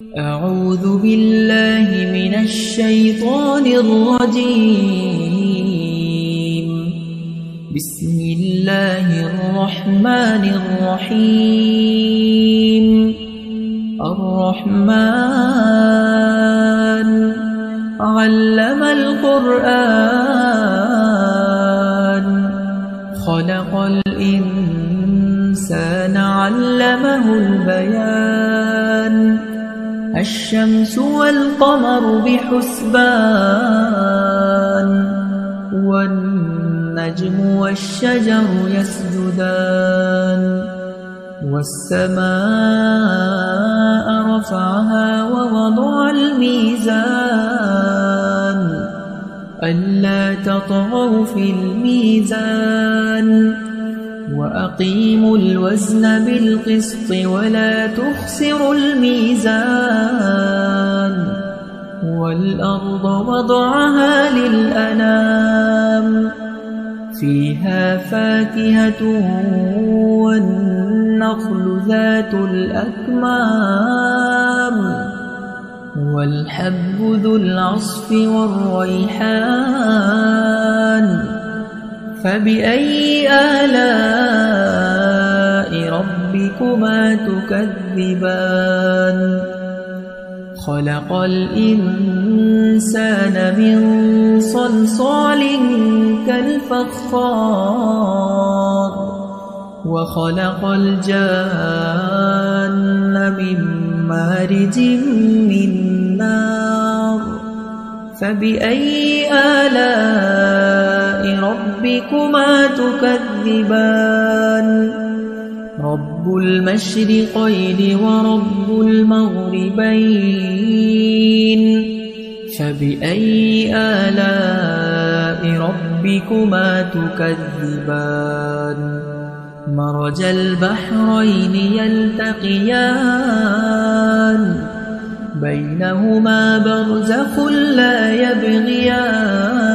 أعوذ بالله من الشيطان الرجيم. بسم الله الرحمن الرحيم. الرحمن علم القرآن خلق الإنسان علمه البيان الشمس والقمر بحسبان والنجم والشجر يسجدان والسماء رفعها ووضع الميزان ألا تطغوا في الميزان وأقيموا الوزن بالقسط ولا تخسروا الميزان والأرض وضعها للأنام فيها فاكهة والنخل ذات الأكمام والحب ذو العصف والريحان فبأي آلاء ربكما تكذبان خلق الإنسان من صلصال كالفخار وخلق الجان من مارج من نار فبأي آلاء ربكما تكذبان رب المشرقين ورب المغربين فبأي آلاء ربكما تكذبان مرج البحرين يلتقيان بينهما برزخ لا يبغيان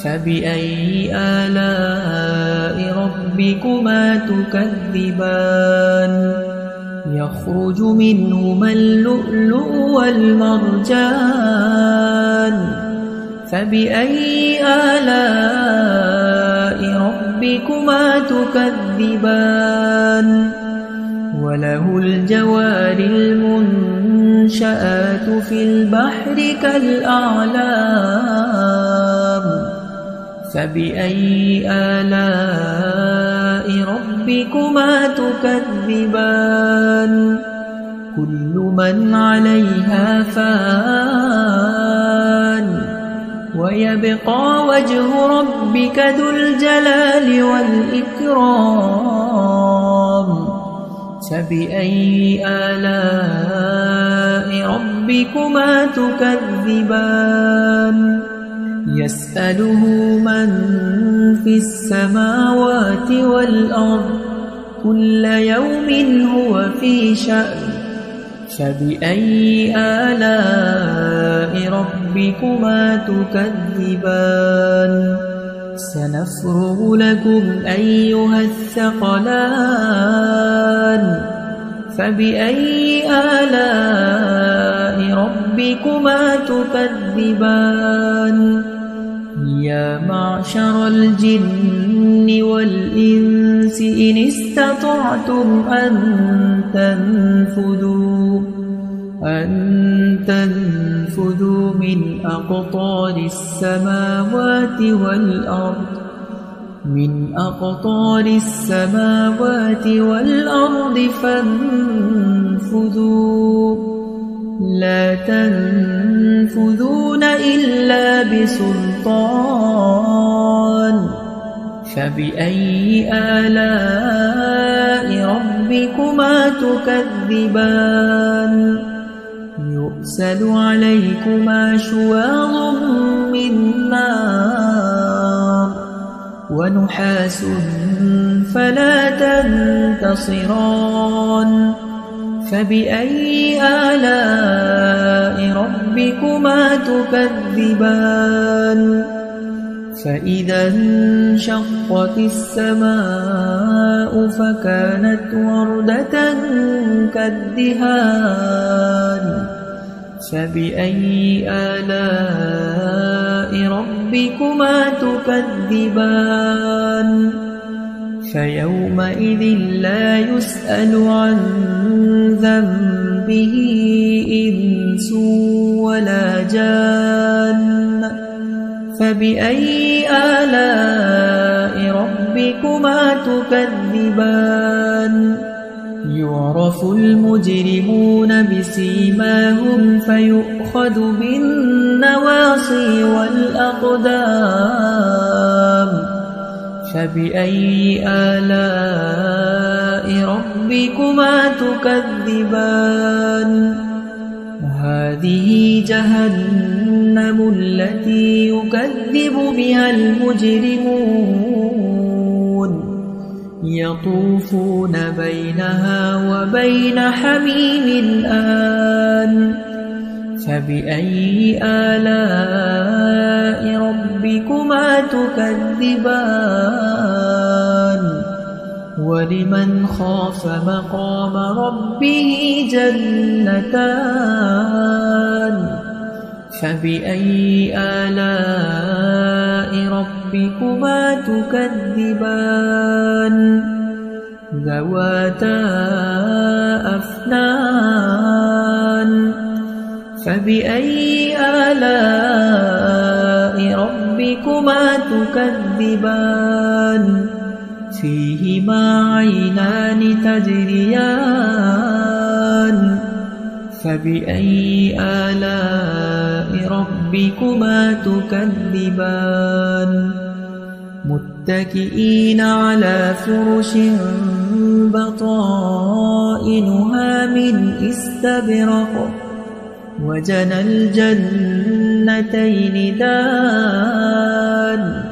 فبأي آلاء ربكما تكذبان يخرج منهما اللؤلؤ والمرجان فبأي آلاء ربكما تكذبان وله الجوار المنشآت في البحر كالأعلام فبأي آلاء ربكما تكذبان كل من عليها فان ويبقى وجه ربك ذو الجلال والإكرام فبأي آلاء ربكما تكذبان يسأله من في السماوات والأرض كل يوم هو في شأن فبأي آلاء ربكما تكذبان سنفرغ لكم أيها الثقلان فبأي آلاء ربكما تكذبان يا معشر الجن والإنس إن استطعتم أن تنفذوا من أقطار السماوات والأرض فانفذوا لا تنفذون إلا بسلطان فبأي آلاء ربكما تكذبان يرسل عليكما شواظ من نار ونحاس فلا تنتصران فبأي آلاء ربكما تكذبان فإذا انشقت السماء فكانت وردة كالدهان فبأي آلاء ربكما تكذبان فيومئذ لا يسأل عن ذنبه إنس ولا جان فبأي آلاء ربكما تكذبان يعرف المجرمون بسيماهم فيؤخذ بالنواصي والأقدام فبأي آلاء ربكما تكذبان هذه جهنم التي يكذب بها المجرمون يطوفون بينها وبين حميم آن فبأي آلاء ربكما تكذبان ولمن خاف مقام ربه جنتان فبأي آلاء ربكما تكذبان ذواتا أفنان فبأي آلاء ربكما تكذبان فيهما عينان تجريان فبأي آلاء ربكما تكذبان متكئين على فرش بطائنها من استبرق وجنى الجنتين دان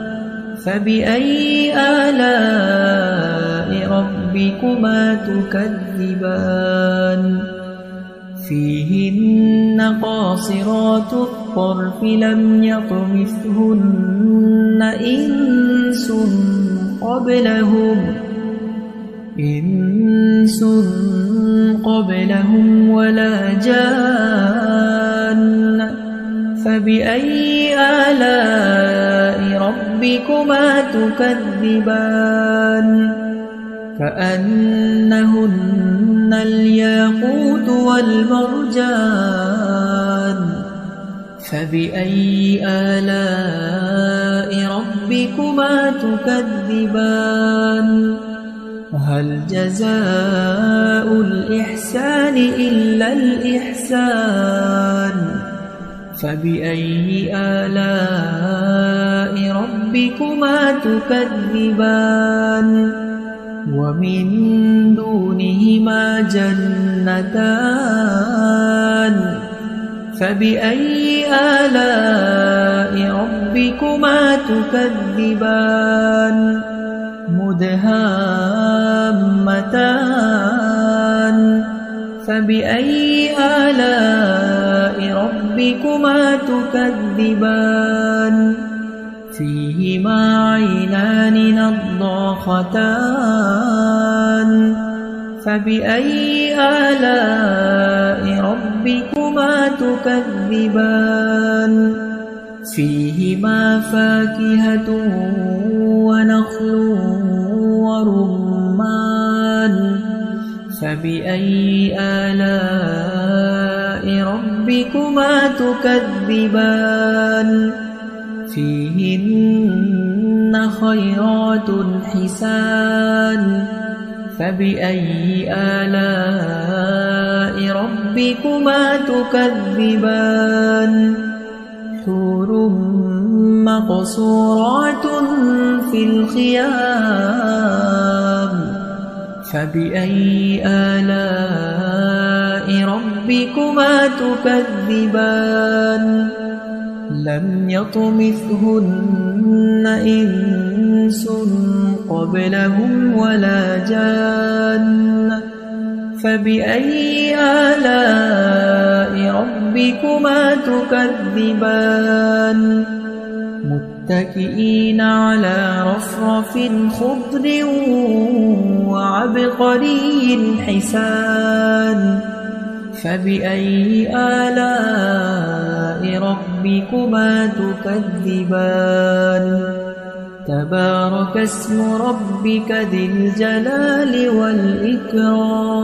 فبأي آلاء ربكما تكذبان فيهن قاصرات الطرف لم يطمثهن إنس قبلهم ولا جان فبأي آلاء ربكما تكذبان كأنهن الياقوت والمرجان فبأي آلاء ربكما تكذبان هل جزاء الإحسان إلا الإحسان فبأي آلاء ربكما تكذبان ومن دونهما جنتان فبأي آلاء ربكما تكذبان مدهامتان فبأي آلاء ربكما تكذبان فيهما عينان نضاختان فبأي آلاء ربكما تكذبان فيهما فاكهة ونخل ورمان فبأي آلاء ربكما تكذبان فيهن خيرات حسان فبأي آلاء ربكما تكذبان حور مقصورات في الخيام فبأي آلاء ربكما تكذبان لم يطمثهن إنس قبلهم ولا جان فبأي آلاء ربكما تكذبان متكئين على رفرف خضر وعبقري حسان فبأي آلاء ربكما تكذبان تبارك اسم ربك ذي الجلال والإكرام